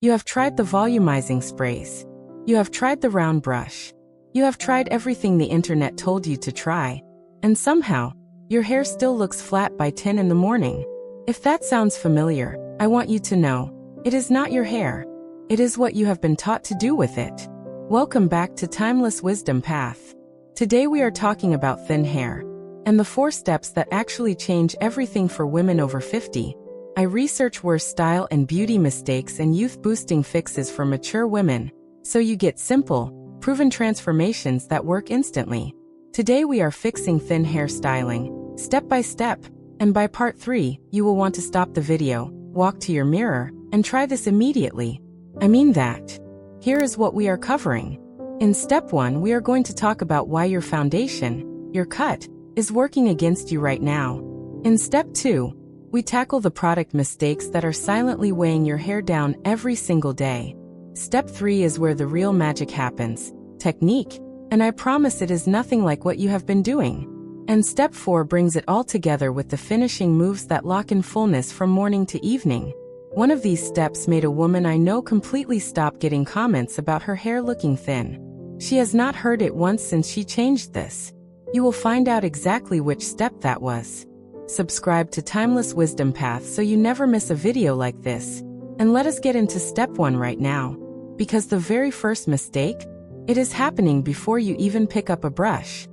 You have tried the volumizing sprays. You have tried the round brush. You have tried everything the internet told you to try. And somehow, your hair still looks flat by 10 in the morning. If that sounds familiar, I want you to know, it is not your hair. It is what you have been taught to do with it. Welcome back to Timeless Wisdom Path. Today we are talking about thin hair and the 4 steps that actually change everything for women over 50. I research worst style and beauty mistakes and youth-boosting fixes for mature women, so you get simple, proven transformations that work instantly. Today we are fixing thin hair styling, step by step, and by part 3, you will want to stop the video, walk to your mirror, and try this immediately. I mean that. Here is what we are covering. In step 1, we are going to talk about why your foundation, your cut, is working against you right now. In step 2, we tackle the product mistakes that are silently weighing your hair down every single day. Step 3 is where the real magic happens, technique, and I promise it is nothing like what you have been doing. And step 4 brings it all together with the finishing moves that lock in fullness from morning to evening. One of these steps made a woman I know completely stop getting comments about her hair looking thin. She has not heard it once since she changed this. You will find out exactly which step that was. Subscribe to Timeless Wisdom Path so you never miss a video like this. And let us get into step 1 right now. Because the very first mistake, it is happening before you even pick up a brush.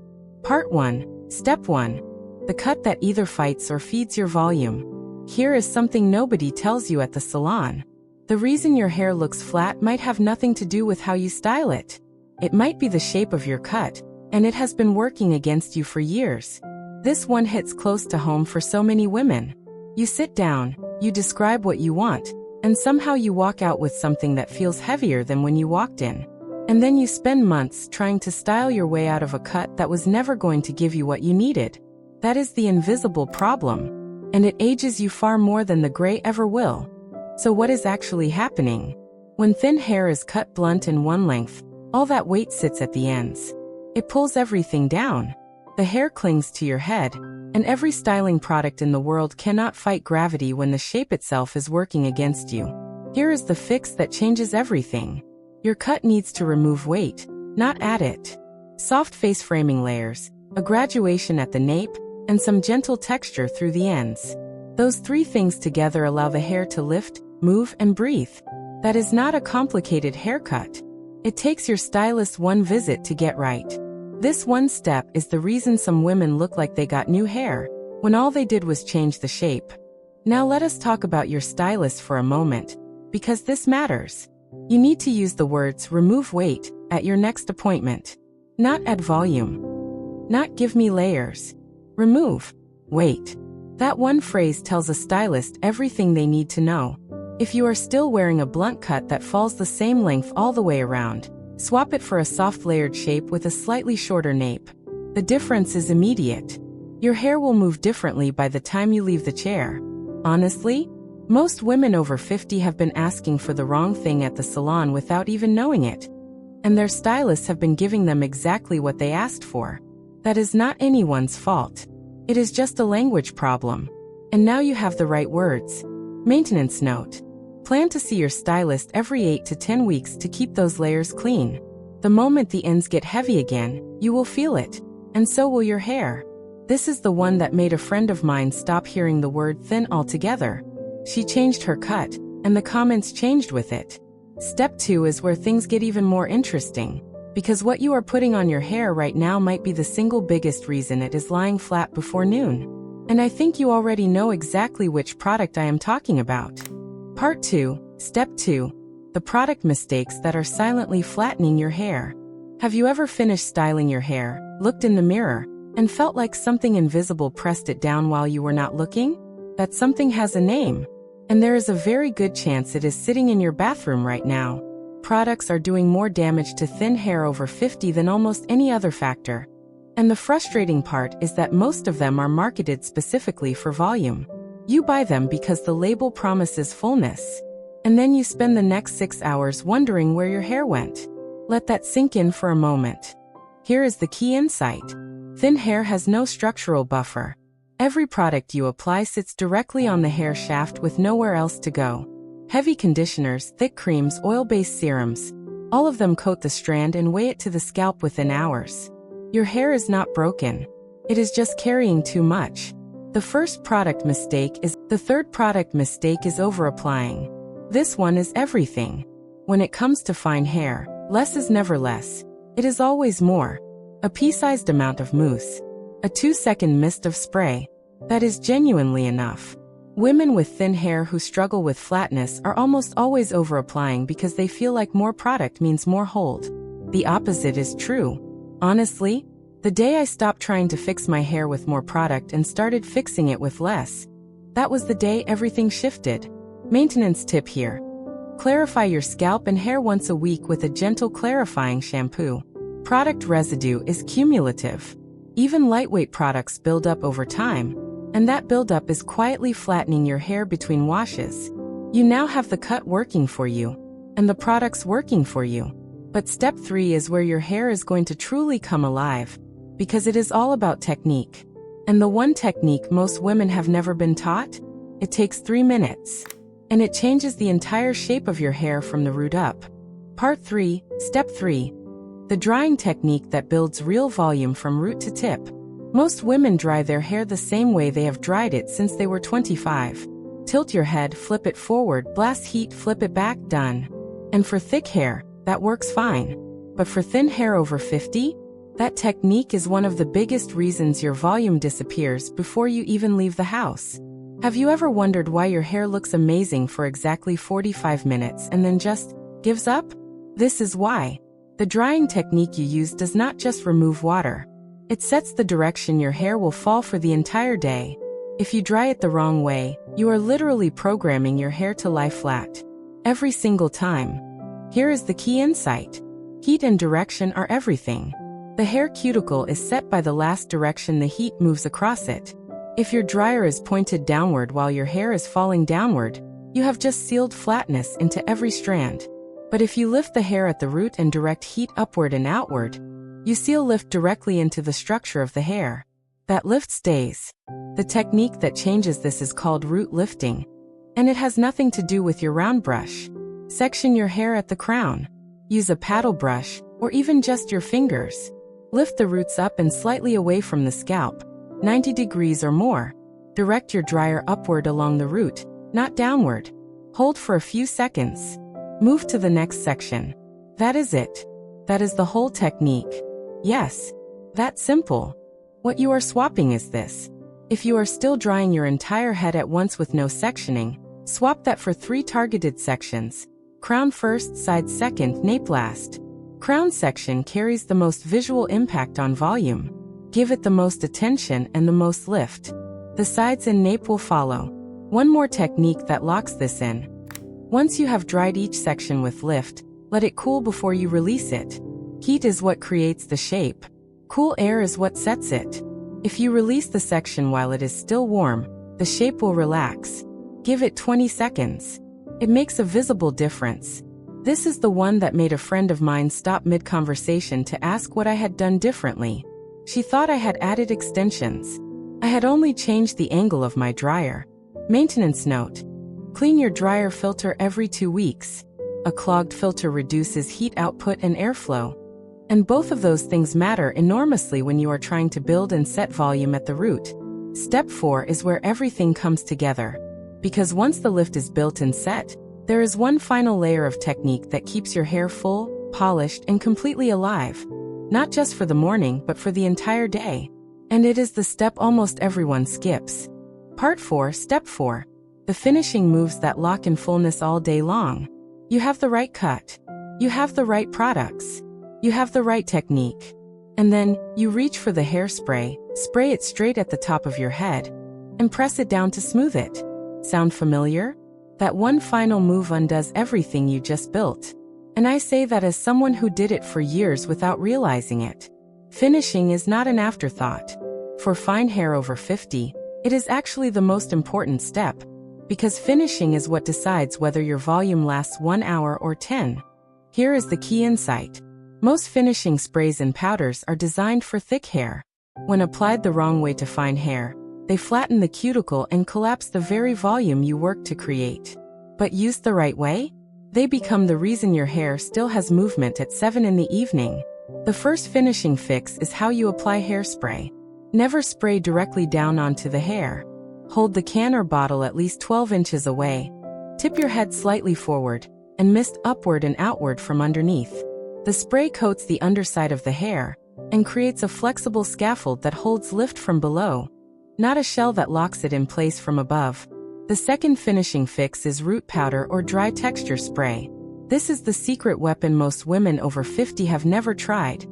Part 1, Step 1. The cut that either fights or feeds your volume. Here is something nobody tells you at the salon. The reason your hair looks flat might have nothing to do with how you style it. It might be the shape of your cut, and it has been working against you for years. This one hits close to home for so many women. You sit down, you describe what you want, and somehow you walk out with something that feels heavier than when you walked in. And then you spend months trying to style your way out of a cut that was never going to give you what you needed. That is the invisible problem, and it ages you far more than the gray ever will. So what is actually happening? When thin hair is cut blunt in one length, all that weight sits at the ends. It pulls everything down. The hair clings to your head, and every styling product in the world cannot fight gravity when the shape itself is working against you. Here is the fix that changes everything. Your cut needs to remove weight, not add it. Soft face framing layers, a graduation at the nape, and some gentle texture through the ends. Those 3 things together allow the hair to lift, move, and breathe. That is not a complicated haircut. It takes your stylist one visit to get right. This one step is the reason some women look like they got new hair, when all they did was change the shape. Now let us talk about your stylist for a moment, because this matters. You need to use the words remove weight at your next appointment. Not add volume. Not give me layers. Remove weight. That one phrase tells a stylist everything they need to know. If you are still wearing a blunt cut that falls the same length all the way around, swap it for a soft layered shape with a slightly shorter nape. The difference is immediate. Your hair will move differently by the time you leave the chair. Honestly, most women over 50 have been asking for the wrong thing at the salon without even knowing it. And their stylists have been giving them exactly what they asked for. That is not anyone's fault. It is just a language problem. And now you have the right words. Maintenance note. Plan to see your stylist every 8 to 10 weeks to keep those layers clean. The moment the ends get heavy again, you will feel it. And so will your hair. This is the one that made a friend of mine stop hearing the word thin altogether. She changed her cut, and the comments changed with it. Step 2 is where things get even more interesting, because what you are putting on your hair right now might be the single biggest reason it is lying flat before noon. And I think you already know exactly which product I am talking about. Part 2, Step 2. The product mistakes that are silently flattening your hair. Have you ever finished styling your hair, looked in the mirror, and felt like something invisible pressed it down while you were not looking? That something has a name. And there is a very good chance it is sitting in your bathroom right now. Products are doing more damage to thin hair over 50 than almost any other factor. And the frustrating part is that most of them are marketed specifically for volume. You buy them because the label promises fullness. And then you spend the next 6 hours wondering where your hair went. Let that sink in for a moment. Here is the key insight. Thin hair has no structural buffer. Every product you apply sits directly on the hair shaft with nowhere else to go. Heavy conditioners, thick creams, oil-based serums. All of them coat the strand and weigh it to the scalp within hours. Your hair is not broken. It is just carrying too much. The third product mistake is over-applying. This one is everything. When it comes to fine hair, less is never less. It is always more. A pea-sized amount of mousse. A 2-second mist of spray. That is genuinely enough. Women with thin hair who struggle with flatness are almost always over-applying because they feel like more product means more hold. The opposite is true. Honestly, the day I stopped trying to fix my hair with more product and started fixing it with less, that was the day everything shifted. Maintenance tip here. Clarify your scalp and hair once a week with a gentle clarifying shampoo. Product residue is cumulative. Even lightweight products build up over time, and that buildup is quietly flattening your hair between washes. You now have the cut working for you, and the products working for you. But step 3 is where your hair is going to truly come alive, because it is all about technique. And the one technique most women have never been taught? It takes 3 minutes. And it changes the entire shape of your hair from the root up. Part 3, Step 3. The drying technique that builds real volume from root to tip. Most women dry their hair the same way they have dried it since they were 25. Tilt your head, flip it forward, blast heat, flip it back, done. And for thick hair, that works fine. But for thin hair over 50, that technique is one of the biggest reasons your volume disappears before you even leave the house. Have you ever wondered why your hair looks amazing for exactly 45 minutes and then just gives up? This is why. The drying technique you use does not just remove water. It sets the direction your hair will fall for the entire day. If you dry it the wrong way, you are literally programming your hair to lie flat. Every single time. Here is the key insight. Heat and direction are everything. The hair cuticle is set by the last direction the heat moves across it. If your dryer is pointed downward while your hair is falling downward, you have just sealed flatness into every strand. But if you lift the hair at the root and direct heat upward and outward, you seal lift directly into the structure of the hair. That lift stays. The technique that changes this is called root lifting. And it has nothing to do with your round brush. Section your hair at the crown. Use a paddle brush, or even just your fingers. Lift the roots up and slightly away from the scalp, 90 degrees or more. Direct your dryer upward along the root, not downward. Hold for a few seconds. Move to the next section. That is it. That is the whole technique. Yes, that simple. What you are swapping is this. If you are still drying your entire head at once with no sectioning, swap that for 3 targeted sections. Crown first, sides second, nape last. Crown section carries the most visual impact on volume. Give it the most attention and the most lift. The sides and nape will follow. One more technique that locks this in. Once you have dried each section with lift, let it cool before you release it. Heat is what creates the shape. Cool air is what sets it. If you release the section while it is still warm, the shape will relax. Give it 20 seconds. It makes a visible difference. This is the one that made a friend of mine stop mid-conversation to ask what I had done differently. She thought I had added extensions. I had only changed the angle of my dryer. Maintenance note. Clean your dryer filter every 2 weeks. A clogged filter reduces heat output and airflow. And both of those things matter enormously when you are trying to build and set volume at the root. Step 4 is where everything comes together. Because once the lift is built and set, there is one final layer of technique that keeps your hair full, polished, and completely alive. Not just for the morning, but for the entire day. And it is the step almost everyone skips. Part 4, Step 4. The finishing moves that lock in fullness all day long. You have the right cut. You have the right products. You have the right technique. And then, you reach for the hairspray, spray it straight at the top of your head, and press it down to smooth it. Sound familiar? That one final move undoes everything you just built. And I say that as someone who did it for years without realizing it. Finishing is not an afterthought. For fine hair over 50, it is actually the most important step. Because finishing is what decides whether your volume lasts 1 hour or 10. Here is the key insight. Most finishing sprays and powders are designed for thick hair. When applied the wrong way to fine hair, they flatten the cuticle and collapse the very volume you work to create. But used the right way, they become the reason your hair still has movement at 7 in the evening. The first finishing fix is how you apply hairspray. Never spray directly down onto the hair. Hold the can or bottle at least 12 inches away. Tip your head slightly forward and mist upward and outward from underneath. The spray coats the underside of the hair and creates a flexible scaffold that holds lift from below, not a shell that locks it in place from above. The second finishing fix is root powder or dry texture spray. This is the secret weapon most women over 50 have never tried,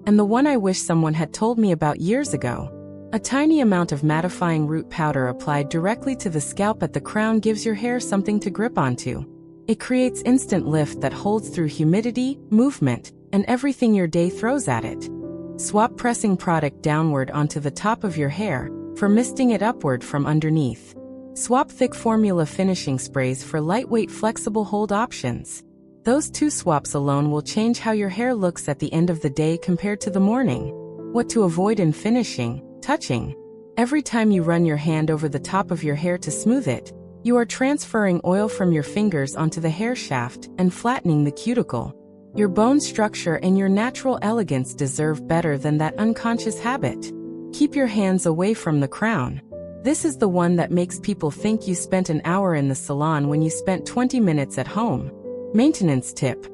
and the one I wish someone had told me about years ago. A tiny amount of mattifying root powder applied directly to the scalp at the crown gives your hair something to grip onto. It creates instant lift that holds through humidity, movement, and everything your day throws at it. Swap pressing product downward onto the top of your hair for misting it upward from underneath. Swap thick formula finishing sprays for lightweight flexible hold options. Those two swaps alone will change how your hair looks at the end of the day compared to the morning. What to avoid in finishing: touching. Every time you run your hand over the top of your hair to smooth it, you are transferring oil from your fingers onto the hair shaft and flattening the cuticle. Your bone structure and your natural elegance deserve better than that unconscious habit. Keep your hands away from the crown. This is the one that makes people think you spent an hour in the salon when you spent 20 minutes at home. Maintenance tip: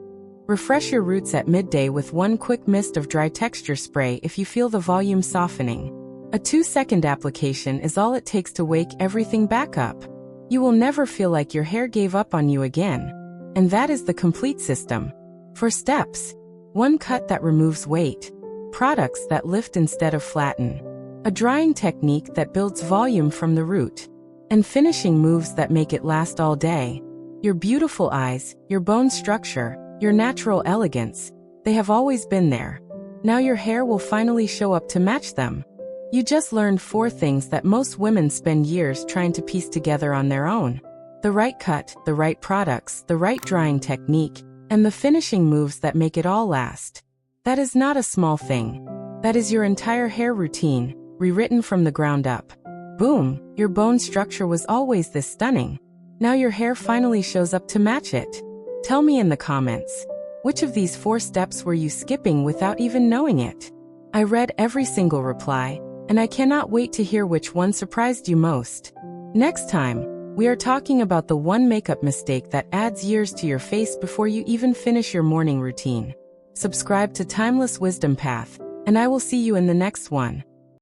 refresh your roots at midday with one quick mist of dry texture spray if you feel the volume softening. A 2-second application is all it takes to wake everything back up. You will never feel like your hair gave up on you again. And that is the complete system. For steps: 1 cut that removes weight. Products that lift instead of flatten. A drying technique that builds volume from the root. And finishing moves that make it last all day. Your beautiful eyes, your bone structure, your natural elegance, they have always been there. Now your hair will finally show up to match them. You just learned 4 things that most women spend years trying to piece together on their own. The right cut, the right products, the right drying technique, and the finishing moves that make it all last. That is not a small thing. That is your entire hair routine, rewritten from the ground up. Boom, your bone structure was always this stunning. Now your hair finally shows up to match it. Tell me in the comments, which of these 4 steps were you skipping without even knowing it? I read every single reply, and I cannot wait to hear which one surprised you most. Next time, we are talking about the one makeup mistake that adds years to your face before you even finish your morning routine. Subscribe to Timeless Wisdom Path, and I will see you in the next one.